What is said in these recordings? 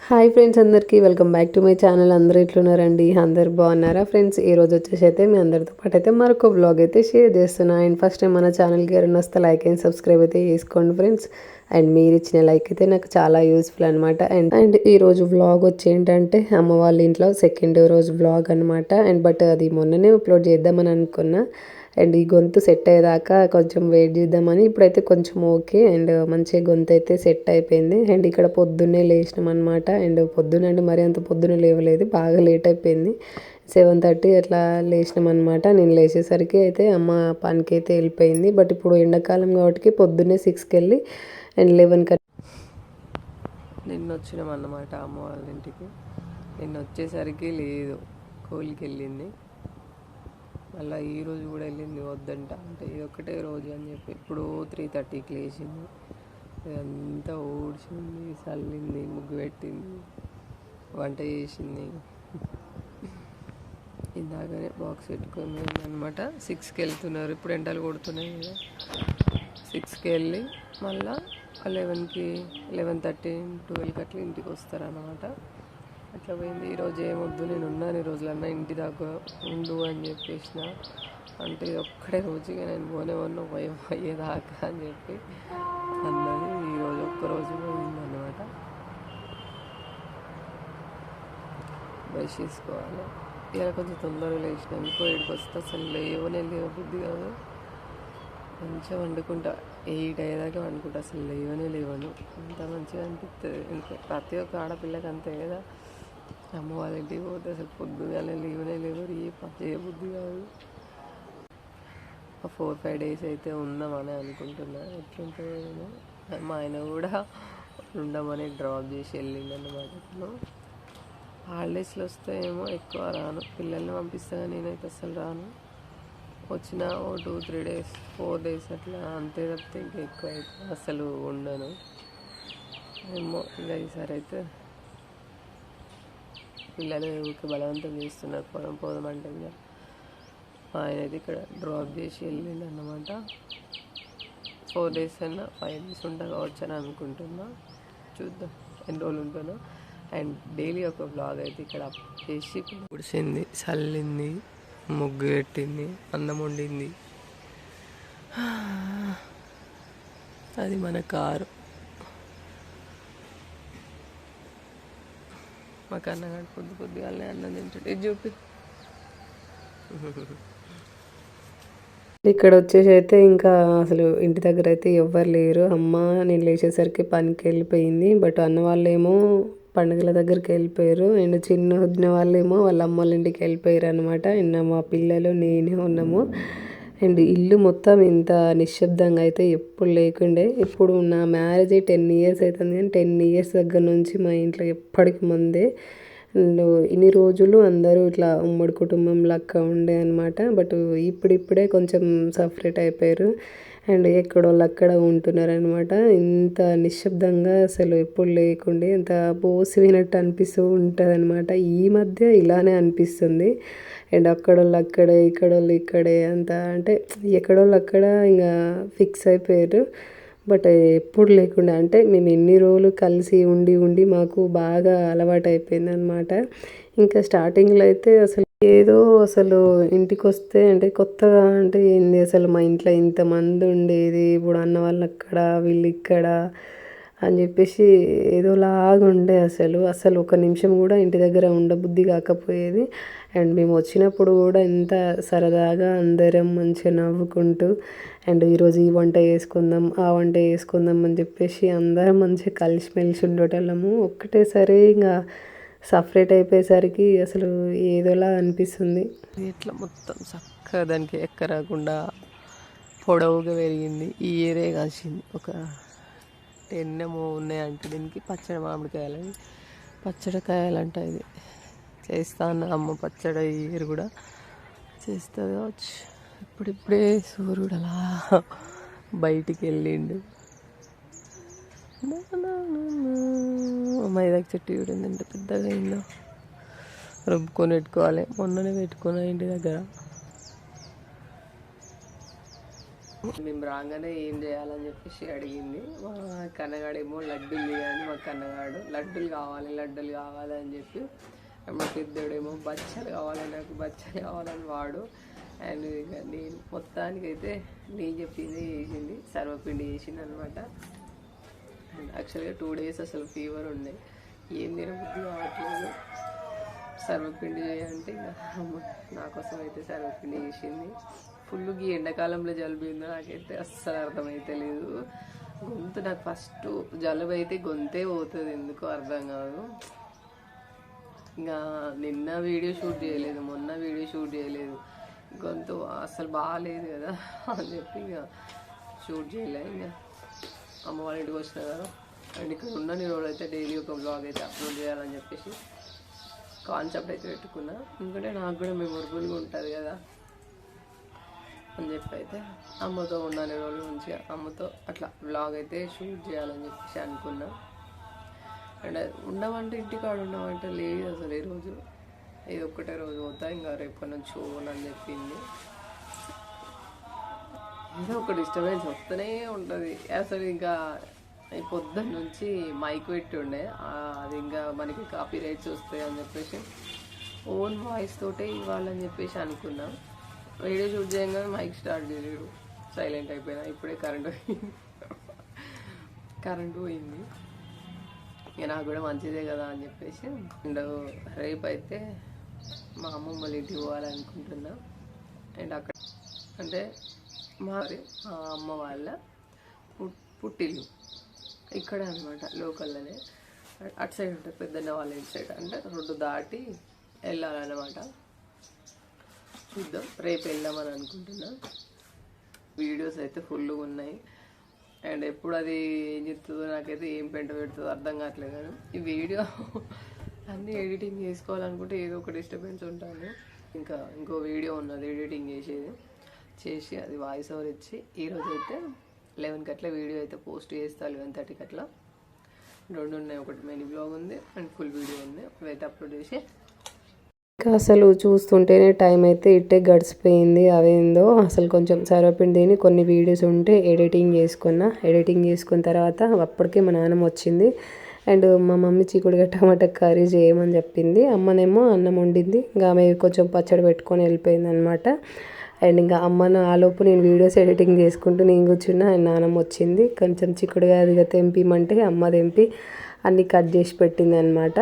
Hi friends, అందరికీ welcome back to my channel. అందరూ ఎట్లున్నారండి? అందరు బాగున్నారా ఫ్రెండ్స్? ఈ రోజు వచ్చేసి అయితే మీ అందరితో పాటు అయితే మరొక వ్లాగ్ అయితే షేర్ చేస్తున్నా. అండ్ ఫస్ట్ టైం మన ఛానల్కి ఎవరైనా వస్తే లైక్ అండ్ సబ్స్క్రైబ్ అయితే చేసుకోండి ఫ్రెండ్స్. అండ్ మీరు ఇచ్చిన లైక్ అయితే నాకు చాలా యూస్ఫుల్ అనమాట. అండ్ ఈ రోజు వ్లాగ్ వచ్చి ఏంటంటే అమ్మ వాళ్ళ ఇంట్లో సెకండ్ రోజు వ్లాగ్ అనమాట. అండ్ బట్ అది మొన్ననే అప్లోడ్ చేద్దామని అనుకున్నా. అండ్ ఈ గొంతు సెట్ అయ్యేదాకా కొంచెం వెయిట్ చేద్దామని ఇప్పుడైతే కొంచెం ఓకే. అండ్ మంచిగా గొంతు అయితే సెట్ అయిపోయింది. అండ్ ఇక్కడ పొద్దున్నే లేచినాం అనమాట. అండ్ పొద్దున్న అంటే మరి అంత పొద్దున్న లేవలేదు, బాగా లేట్ అయిపోయింది. 7:30 అట్లా లేచినాం అనమాట. నేను లేచేసరికి అయితే అమ్మ పనికి అయితే వెళ్ళిపోయింది. బట్ ఇప్పుడు ఎండాకాలం కాబట్టి పొద్దున్నే 6కి వెళ్ళి అండ్ 11కి నిన్న వచ్చినాం అన్నమాట అమ్మ వాళ్ళ ఇంటికి. నిన్న వచ్చేసరికి లేదు, కూలికి వెళ్ళింది. మళ్ళీ ఈరోజు కూడా వెళ్ళింది, వద్దంట అంటే ఇది ఒకటే రోజు అని చెప్పి. ఇప్పుడు 3:30కి లేచింది, ఇదంతా ఊడ్చింది, చల్లింది, ముగ్గు పెట్టింది, వంట చేసింది. ఇందాకనే బాక్స్ పెట్టుకొని అనమాట. 6కి వెళ్తున్నారు, ఇప్పుడు ఎండలు కొడుతున్నాయి కదా. 6కి వెళ్ళి మళ్ళీ 11కి 11:30 12కి అట్లా ఇంటికి వస్తారన్నమాట. అట్లా పోయింది. ఈరోజు ఏమొద్దు, నేను ఉన్నాను ఈ రోజులన్నా ఇంటి దాకా ఉండు అని చెప్పేసిన. అంటే ఇది ఒక్కడే రోజుగా నేను పోనేవన్నా భయం అయ్యేదాకా అని చెప్పి అన్నది. ఈరోజు ఒక్కరోజు పోయిందన్నమాట. బ్రష్ చేసుకోవాలి. ఇలా కొంచెం తొందరగా లేచిన, ఇంకో 7కి వస్తే అసలు లేవనే బుద్ధి కాదు. మంచిగా వండుకుంటా, 8 అయ్యేదాకా వండుకుంటా, అసలు లేవను. అంత మంచిగా అనిపిస్తుంది. ఇంకా ప్రతి ఒక్క ఆడపిల్లకి అంతే కదా. అమ్మ వాళ్ళ ఇంటికి పోతే అసలు పొద్దుగానే లేవరు, ఏ పని చేయబుద్ధి కాదు. 4-5 డేస్ అయితే ఉందామని అనుకుంటున్నా. ఎట్లుంటుందో. మా ఆయన కూడా ఉండమని డ్రాప్ చేసి వెళ్ళిండు అన్నమాట. హాలిడేస్లో వస్తే ఏమో ఎక్కువ రాను, పిల్లల్ని పంపిస్తా. నేనైతే అసలు రాను. వచ్చిన 2-3 డేస్ 4 డేస్ అట్లా అంతే తప్పితే ఇంకా ఎక్కువ అయితే అసలు ఉండను. ఏమో ఇంకా ఈసారి అయితే పిల్లలు ఊరికి బలవంతం చేస్తున్నారు పోదామంటే. ఇంకా ఆయన అయితే ఇక్కడ డ్రాప్ చేసి వెళ్ళిండు అన్నమాట. 4 డేస్ అయినా 5 డేస్ ఉంటా కావచ్చు అని అనుకుంటున్నా. చూద్దాం ఎన్ని రోజులు ఉంటానో. అండ్ డైలీ ఒక బ్లాగ్ అయితే ఇక్కడ చేసి కుడిసింది, చల్లింది, ముగ్గు పెట్టింది, అన్నం వండింది. అది మన కారు. మాకు అన్నగాడు పొద్దుగాలనే అన్నం తింటాడు. ఇది చూపి. ఇక్కడ వచ్చేసి అయితే ఇంకా అసలు ఇంటి దగ్గర అయితే ఎవ్వరు లేరు. అమ్మ నేను లేచేసరికి పనికి వెళ్ళిపోయింది. బట్ అన్న వాళ్ళేమో పండుగల దగ్గరికి వెళ్ళిపోయారు. అండ్ చిన్న వదిన వాళ్ళేమో వాళ్ళ అమ్మ వాళ్ళ ఇంటికి వెళ్ళిపోయారు అనమాట. అండ్ మా పిల్లలు నేనే ఉన్నాము. అండ్ ఇల్లు మొత్తం ఇంత నిశ్శబ్దంగా అయితే ఎప్పుడు లేకుండే. ఇప్పుడు నా మ్యారేజ్ 10 ఇయర్స్ అవుతుంది, కానీ 10 ఇయర్స్ దగ్గర నుంచి మా ఇంట్లో ఎప్పటికి ముందే. అండ్ ఇన్ని రోజులు అందరూ ఇట్లా ఉమ్మడి కుటుంబం లెక్క ఉండే అనమాట. బట్ ఇప్పుడిప్పుడే కొంచెం సపరేట్ అయిపోయారు. అండ్ ఎక్కడోళ్ళు అక్కడ ఉంటున్నారు అనమాట. ఇంత నిశ్శబ్దంగా అసలు ఎప్పుడు లేకుండే, ఇంత పోసినట్టు అనిపిస్తూ ఉంటుంది అనమాట. ఈ మధ్య ఇలానే అనిపిస్తుంది. అండ్ అక్కడోళ్ళు అక్కడే, ఇక్కడోళ్ళు ఇక్కడే, అంత అంటే ఎక్కడోళ్ళు అక్కడ ఇంకా ఫిక్స్ అయిపోయారు. బట్ ఎప్పుడు లేకుండా అంటే మేము ఎన్ని రోజులు కలిసి ఉండి మాకు బాగా అలవాటు అయిపోయింది అనమాట. ఇంకా స్టార్టింగ్లో అయితే అసలు ఇంటికి వస్తే అంటే కొత్తగా అంటే ఏంది అసలు మా ఇంట్లో ఇంతమంది ఉండేది, ఇప్పుడు అన్న వాళ్ళు అక్కడ వీళ్ళు ఇక్కడ అని చెప్పేసి ఏదోలాగా ఉండే. అసలు ఒక నిమిషం కూడా ఇంటి దగ్గర ఉండబుద్ధి కాకపోయేది. అండ్ మేము వచ్చినప్పుడు కూడా ఎంత సరదాగా అందరం మంచిగా నవ్వుకుంటూ అండ్ ఈరోజు ఈ వంట చేసుకుందాం, ఆ వంట చేసుకుందాం అని చెప్పేసి అందరం మంచిగా కలిసిమెలిసి ఉండేటోళ్ళము. ఒక్కటేసారి ఇంకా సపరేట్ అయిపోయేసరికి అసలు ఏదోలా అనిపిస్తుంది. ఇట్లా మొత్తం చక్కగా దానికి ఎక్కరాకుండా పొడవుగా పెరిగింది. ఈ ఏరే కాసింది. ఒక 10 ఏమో ఉన్నాయంట దీనికి. పచ్చడి మామిడికాయలని, పచ్చడికాయలంట. ఇది చేస్తా అన్న అమ్మ పచ్చడి ఈ ఇయర్ కూడా చేస్తుంది కావచ్చు. ఇప్పుడిప్పుడే సూర్యుడు అలా బయటికి వెళ్ళిండు. మైదాకు చెట్టు చూడండి ఎంత పెద్దగా అయిందో. రుబ్బుకొని పెట్టుకోవాలి. మొన్ననే పెట్టుకున్నా ఇంటి దగ్గర. మేము రాగానే ఏం చేయాలని చెప్పేసి అడిగింది. మా కన్నగాడేమో లడ్డూలు చేయాలి, మా కన్నగాడు లడ్డూలు కావాలి అని చెప్పి, మా పెద్దోడేమో బచ్చలు కావాలి, నాకు బచ్చలు కావాలని వాడు. అండ్ ఇక నేను మొత్తానికైతే నేను చెప్పింది చేసింది, సర్వపిండి చేసింది అనమాట. అండ్ యాక్చువల్గా 2 days అసలు ఫీవర్ ఉండే, ఏం తినబుద్ధి కావట్లేదు. సర్వపిండి చేయంటే ఇంకా నా కోసం అయితే సర్వపిండి చేసింది. ఫుల్గా ఎండాకాలంలో జలుబు ఉందో నాకైతే అస్సలు అర్థమైతే లేదు. గొంతు నాకు ఫస్ట్ జలుబు అయితే గొంతే పోతుంది, ఎందుకో అర్థం కాదు. ఇంకా నిన్న వీడియో షూట్ చేయలేదు, మొన్న వీడియో షూట్ చేయలేదు, గొంతు అస్సలు బాగాలేదు కదా అని చెప్పి ఇంకా షూట్ చేయలే. ఇంకా అమ్మ వాళ్ళ ఇంటికి వచ్చిన కదా, అండ్ ఇక్కడ ఉన్న నేను రోజైతే డైలీ ఒక బ్లాగ్ అయితే అప్లోడ్ చేయాలని చెప్పేసి కాన్సెప్ట్ అయితే పెట్టుకున్నా. ఎందుకంటే నాకు కూడా మెమొరబుల్గా ఉంటుంది కదా అని చెప్పి అయితే అమ్మతో ఉన్నాను రోజులు మంచిగా, అమ్మతో అట్లా బ్లాగ్ అయితే షూట్ చేయాలని చెప్పేసి అనుకున్నా. అండ్ ఉండమంటే ఇంటికాడ ఉండమంటే లేదు అసలు. ఈరోజు ఇది ఒక్కటే రోజు పోతా, ఇంకా రేపటి నుంచి అని చెప్పింది. ఏదో ఒక డిస్టర్బెన్స్ వస్తూనే ఉంటుంది అసలు. ఇంకా ఈ పొద్దున్న నుంచి మైక్ పెట్టి ఉండే, అది ఇంకా మనకి కాపీ రైట్స్ వస్తాయి అని చెప్పేసి ఓన్ వాయిస్ తోటే ఇవ్వాలని చెప్పేసి అనుకున్నాం. వీడియో షూట్ చేయగానే మైక్ స్టార్ట్ చేయలేడు, సైలెంట్ అయిపోయినా. ఇప్పుడే కరెంటు పోయింది. ఇక నాకు కూడా మంచిదే కదా అని చెప్పేసి. అండ్ రేపు అయితే మా అమ్మమ్మ వాళ్ళ ఇంటికి పోవాలనుకుంటున్నా. అండ్ అక్కడ అంటే మా అమ్మ వాళ్ళ పుట్టిల్లు ఇక్కడ అనమాట, లోకల్లోనే. అటు సైడ్ ఉంటుంది పెద్దన్న వాళ్ళ ఇంటి సైడ్, అంటే రోడ్డు దాటి వెళ్ళాలన్నమాట. చూద్దాం, రేపు వెళ్దామని అనుకుంటున్నా. వీడియోస్ అయితే ఫుల్గా ఉన్నాయి. అండ్ ఎప్పుడు అది ఏం చెప్తుందో నాకైతే ఏం పెంట పెడుతుందో అర్థం కావట్లేదు. కానీ ఈ వీడియో అన్నీ ఎడిటింగ్ చేసుకోవాలనుకుంటే ఏదో ఒక డిస్టర్బెన్స్ ఉంటాను. ఇంకో వీడియో ఉన్నది ఎడిటింగ్ చేసి అది వాయిస్ ఓవర్ ఇచ్చి ఈరోజు అయితే 11కి అట్లా వీడియో అయితే పోస్ట్ చేస్తాను. 11:30కి అట్లా 2 ఉన్నాయి, ఒకటి మినీ బ్లాగ్ ఉంది అండ్ ఫుల్ వీడియో ఉంది. అవైతే అప్లోడ్ చేసి ఇంకా అసలు చూస్తుంటేనే టైం అయితే ఇట్టే గడిచిపోయింది. అవేందో అసలు కొంచెం సర్వపిండిని కొన్ని వీడియోస్ ఉంటే ఎడిటింగ్ చేసుకున్న తర్వాత అప్పటికే మా నాన్నమ్మ వచ్చింది. అండ్ మా మమ్మీ చిక్కుడుగా టమాటా కర్రీ చేయమని చెప్పింది. అమ్మనేమో అన్నం వండింది, ఇంకా ఆమె కొంచెం పచ్చడి పెట్టుకొని వెళ్ళిపోయింది అనమాట. అండ్ ఇంకా అమ్మను ఆలోపు నేను వీడియోస్ ఎడిటింగ్ చేసుకుంటూ నేను కూర్చున్నా. అండ్ నాన్నమ్మ వచ్చింది, కొంచెం చిక్కుడుగా అదిగా తెంపిమంటే అమ్మ తెంపి అన్నీ కట్ చేసి పెట్టింది అనమాట.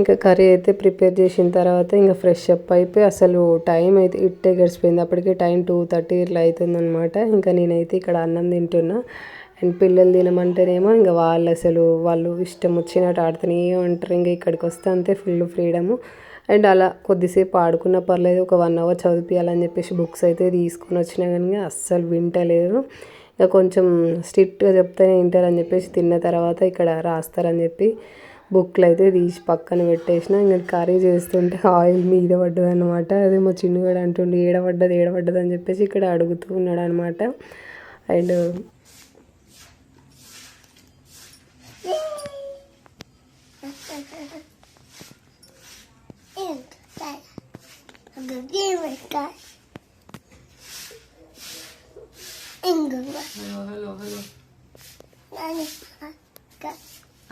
ఇంకా కర్రీ అయితే ప్రిపేర్ చేసిన తర్వాత ఇంకా ఫ్రెష్ అప్ అయిపోయి అసలు టైం అయితే ఇట్టే గడిచిపోయింది. అప్పటికే టైం 2:30 ఇట్లా అవుతుందన్నమాట. ఇంకా నేనైతే ఇక్కడ అన్నం తింటున్నా. అండ్ పిల్లలు తినమంటేనేమో ఇంకా వాళ్ళు ఇష్టం వచ్చినట్టు ఆడుతూనే ఉంటారు. ఇంకా ఇక్కడికి వస్తే అంతే ఫుల్ ఫ్రీడము. అండ్ అలా కొద్దిసేపు ఆడుకున్న పర్లేదు, ఒక 1 hour చదివించాలని చెప్పేసి బుక్స్ అయితే తీసుకొని వచ్చినా కానీ అస్సలు వింటలేరు. ఇంకా కొంచెం స్ట్రిక్ట్గా చెప్తేనే వింటారని చెప్పేసి తిన్న తర్వాత ఇక్కడ రాస్తారని చెప్పి బుక్లు అయితే తీసి పక్కన పెట్టేసిన. ఇంకా కర్రీ చేస్తుంటే ఆయిల్ మీద పడ్డది అనమాట. అదే మా చిన్నగాడు అంటుండే ఏడబడ్డది అని చెప్పేసి ఇక్కడ అడుగుతూ ఉన్నాడు అనమాట. అండ్ హలో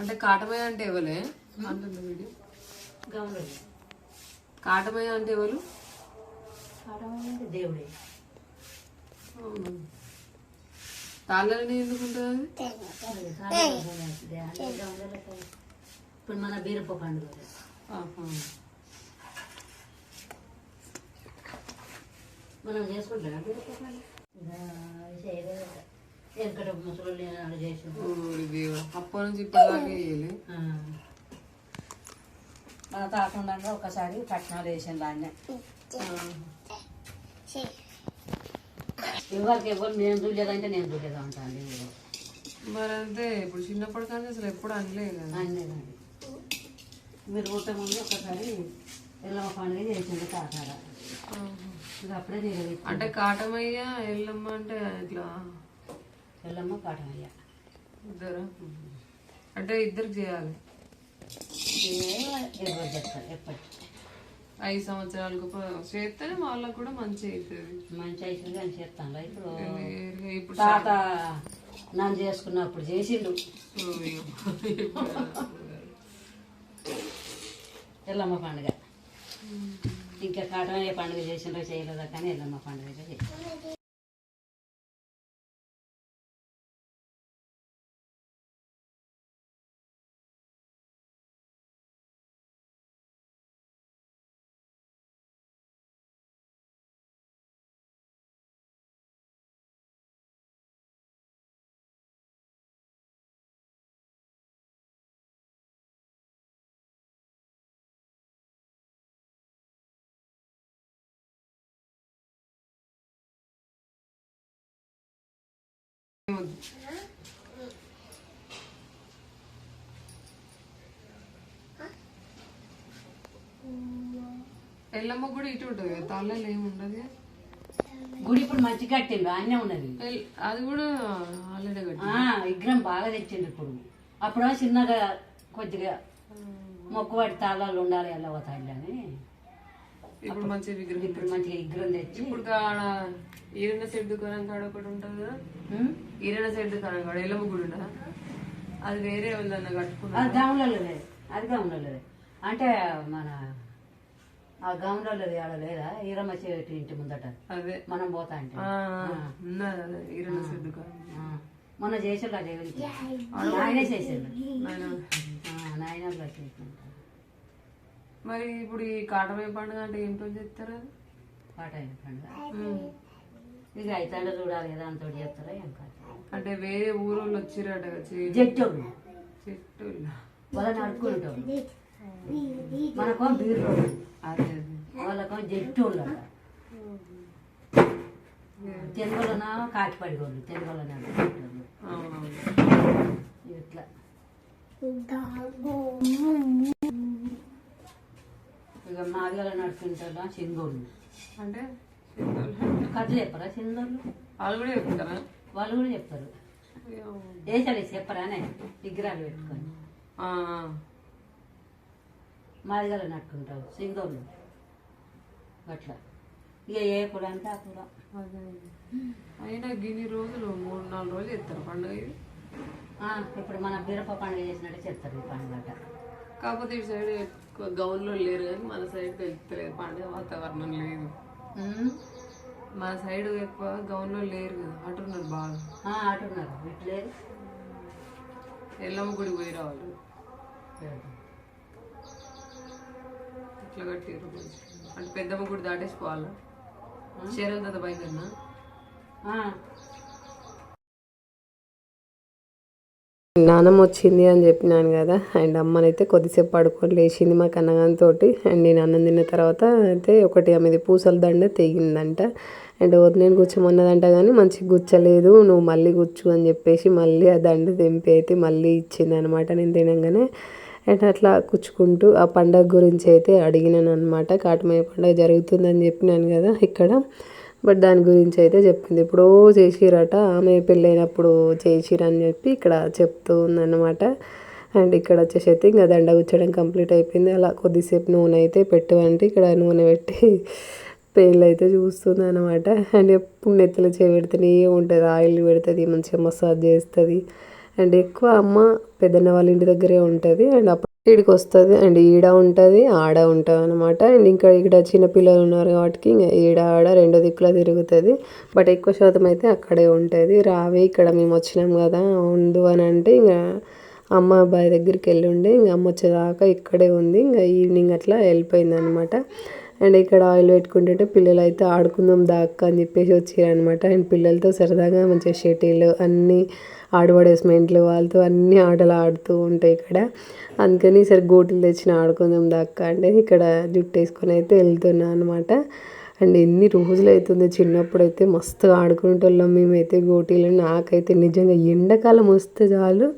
అంటే కాటమయ్య అంటే ఎవరే అంటుంది వీడియో. కాటమయ్య అంటే ఎవరు? దేవుడే. తాళ్ళని ఎందుకు ఉంటుంది? ఇప్పుడు మన బీరప్ప పండుగ మనం చేసుకుంటాం. బీరప్ప పండుగ వెనకట ముసలి చేసి అప్పటి నుంచి ఇప్పటిదాకా మన తాకుండా ఒకసారి పట్టణాలు వేసాను దాన్ని. ఎవరికి ఎవరు నేను చూడలేదంటే నేను చూడలేదా ఉంటాను. మరి అంతే, ఇప్పుడు చిన్నప్పటి కానీ అసలు ఎప్పుడు అనలేదు అనలేదండి. మీరు పుట్టే ముందు ఒకసారి ఎల్లమ్మ పండుగ చేసింది కాటాడ. అప్పుడే తెలియదు. అంటే కాటమయ్య ఎల్లమ్మ అంటే ఇట్లా ఎల్లమ్మ కాటమయ్య ఇద్దరు అంటే ఇద్దరికి చేయాలి. ఎవరు చెప్తారు ఎప్పటి 5 సంవత్సరాలకు చేస్తేనే వాళ్ళకు కూడా మంచి అవుతుంది. మంచి అవుతుంది అని చేస్తాను. ఇప్పుడు ఇప్పుడు తాత నన్ను చేసుకున్నప్పుడు చేసిండు ఎల్లమ్మ పండుగ. ఇంకా కాటమయ్యే పండుగ చేసిండ్రో చేయలేదా కానీ ఎల్లమ్మ పండుగ చేసి ఎల్లమ్మ కూడా ఇటు ఉంటుంది కదా, తాళ్ళలో ఏమి ఉండదు. గుడి ఇప్పుడు మంచి కట్టిండు, అన్నీ ఉన్నది. అది కూడా ఆల్రెడీ కట్టి విగ్రహం బాగా తెచ్చిండు ఇప్పుడు. అప్పుడు చిన్నగా కొద్దిగా మొక్కుబడి తాళాలు ఉండాలి ఎలా పోతాయి అని ఇప్పుడు మంచి విగ్రహం, ఇప్పుడు మంచిగా విగ్రహం తెచ్చి ఇప్పుడు ఈరన్న సెట్ దుకాణం కాడ ఒకటి ఉంటుంది కదా, ఈరన్న సెట్ దుకాణం కాడ ఎల్లమ్మ గుడి ఉండదా, అది వేరే వాళ్ళన్న కట్టుకున్నా. అది గౌన్లలోదే, అది గౌన్లలోదే. అంటే మన ఆ గౌన్లలోది ఆడ లేదా ఈరమ్మ చెట్టు ఇంటి ముందట అదే మనం పోతా అంటే ఈరన్న సెట్ దుకాణం మొన్న చేసాడు. అదే ఆయనే చేసాడు, నాయనలో చేసినట్టు. మరి ఇప్పుడు ఈ కాటమయ్య పండుగ అంటే ఏంటో చెప్తారు? కాటమయ్య పండుగ ఇక అయితే చూడాలి కదా, అంత చేస్తారా ఏం కాదు. అంటే వేరే ఊరోళ్ళు వచ్చిరట జట్టోళ్ళు, చెట్టులు వాళ్ళని అడుక్కుంటారు. మనకో బీరు అదే వాళ్ళకో జట్టోళ్ళు అట. తెలుగులోనా కాటిపడి వాళ్ళు, తెలుగులోనే అడుక్కుంటారు ఇట్లా. ఇక మాదిగల నడుచుకుంటారా సింగోళ్ళు అంటే కథలు చెప్పరా సింగోళ్ళు? వాళ్ళు కూడా చెప్తారా? వాళ్ళు కూడా చెప్తారు. వేసాలి చెప్పరానే విగ్రహాలు పెట్టుకొని మాదిగల నట్టుకుంటారు సింగోళ్ళు అట్లా. ఇక ఏ కూర అంటే ఆ కూర. అయినా గిన్ని రోజులు 3-4 రోజులు చేస్తారు పండుగ ఇది. ఇప్పుడు మన బీరప్ప పండుగ చేసినట్టే చేస్తారు ఈ పండుగ. కాకపోతే ఇటు సైడ్ ఎక్కువ గౌన్లో లేరు కానీ మన సైడ్ తెలుస్తలేదు, పండుగ వాతావరణం లేదు. మన సైడ్ ఎక్కువ గౌన్లో లేరు కదా, అటున్నారు బాగా. అటున్నారు ఇటు లేదు. ఎల్లమ్మ గుడి పోయి రావాలి, ఇట్లా కట్టిరు. అంటే పెద్దమ్మ గుడి దాటేసుకోవాలా, చీరల తర్వాత బయలుదేరినా. నానమ్మ వచ్చింది అని చెప్పినాను కదా, అండ్ అమ్మనైతే కొద్దిసేపు పడుకొని లేచింది మా కన్నగానితో. అండ్ నేను అన్నం తిన్న తర్వాత అయితే ఒకటి ఆమెది పూసల దండ తెగిందంట. అండ్ నేను కూర్చోమన్నదంట కానీ మంచిగా గుచ్చలేదు, నువ్వు మళ్ళీ కూర్చు అని చెప్పేసి మళ్ళీ ఆ దండ తెంపి అయితే మళ్ళీ ఇచ్చింది అనమాట. నేను తినగానే అండ్ అట్లా కూర్చుకుంటూ ఆ పండగ గురించి అయితే అడిగినాను అనమాట. కాటమయ్య పండుగ జరుగుతుందని చెప్పినాను కదా ఇక్కడ, బట్ దాని గురించి అయితే చెప్పింది. ఎప్పుడో చేసిరట, ఆమె పెళ్ళైనప్పుడు చేసిరని చెప్పి ఇక్కడ చెప్తూ ఉందన్నమాట. అండ్ ఇక్కడ వచ్చేసి అయితే ఇంకా దండ గుచ్చడం కంప్లీట్ అయిపోయింది. అలా కొద్దిసేపు నూనె అయితే పెట్టమంటే ఇక్కడ నూనె పెట్టి పేర్లు అయితే చూస్తుంది అనమాట. అండ్ ఎప్పుడు నెత్తలు చేపెడుతూనే ఉంటుంది, ఆయిల్ పెడుతుంది, మంచిగా మసాజ్ చేస్తుంది. అండ్ ఎక్కువ అమ్మ పెద్దన్న వాళ్ళ ఇంటి దగ్గరే ఉంటుంది. అండ్ అప్పుడు ఇక్కడికి వస్తుంది, అండ్ ఈడ ఉంటుంది ఆడ ఉంటుంది అనమాట. అండ్ ఇంకా ఇక్కడ చిన్నపిల్లలు ఉన్నారు కాబట్టి ఇంకా ఈడ ఆడ 2 దిక్కులా తిరుగుతుంది. బట్ ఎక్కువ శాతం అయితే అక్కడే ఉంటుంది. రావే ఇక్కడ మేము వచ్చినాం కదా ఉండు అని అంటే ఇంకా అమ్మ అబ్బాయి దగ్గరికి వెళ్ళి ఉండే, ఇంకా అమ్మ వచ్చేదాకా ఇక్కడే ఉంది. ఇంకా ఈవినింగ్ అట్లా వెళ్ళిపోయింది అనమాట. అండ్ ఇక్కడ ఆయిల్ పెట్టుకుంటుంటే పిల్లలు అయితే ఆడుకుందాం దాక్క అని చెప్పేసి వచ్చారనమాట. అండ్ పిల్లలతో సరదాగా మంచిగా షటిల్ అన్నీ ఆడబడేస్మెంట్లు వాళ్ళతో అన్ని ఆటలు ఆడుతూ ఉంటాయి ఇక్కడ. అందుకని సరే గోటీలు తెచ్చిన ఆడుకుందాం దాక్క అంటే ఇక్కడ జుట్టు వేసుకొని అయితే వెళ్తున్నా అనమాట. అండ్ ఎన్ని రోజులు అవుతుంది, చిన్నప్పుడు అయితే మస్తుగా ఆడుకునేటోళ్ళం మేమైతే గోటీలు. నాకైతే నిజంగా ఎండాకాలం వస్తే చాలు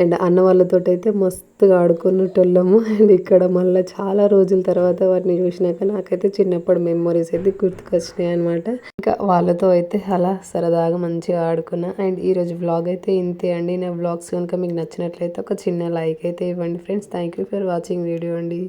అండ్ అన్న వాళ్ళతో అయితే మస్తుగా ఆడుకునేటోళ్ళము. అండ్ ఇక్కడ మళ్ళీ చాలా రోజుల తర్వాత వాటిని చూసినాక నాకైతే చిన్నప్పుడు మెమొరీస్ అయితే గుర్తుకొచ్చినాయి అనమాట. ఇంకా వాళ్ళతో అయితే అలా సరదాగా మంచిగా ఆడుకున్నా. అండ్ ఈరోజు వ్లాగ్ అయితే ఇంతే అండి. నా వ్లాగ్స్ కనుక మీకు నచ్చినట్లయితే ఒక చిన్న లైక్ అయితే ఇవ్వండి friends. Thank you for watching video అండి.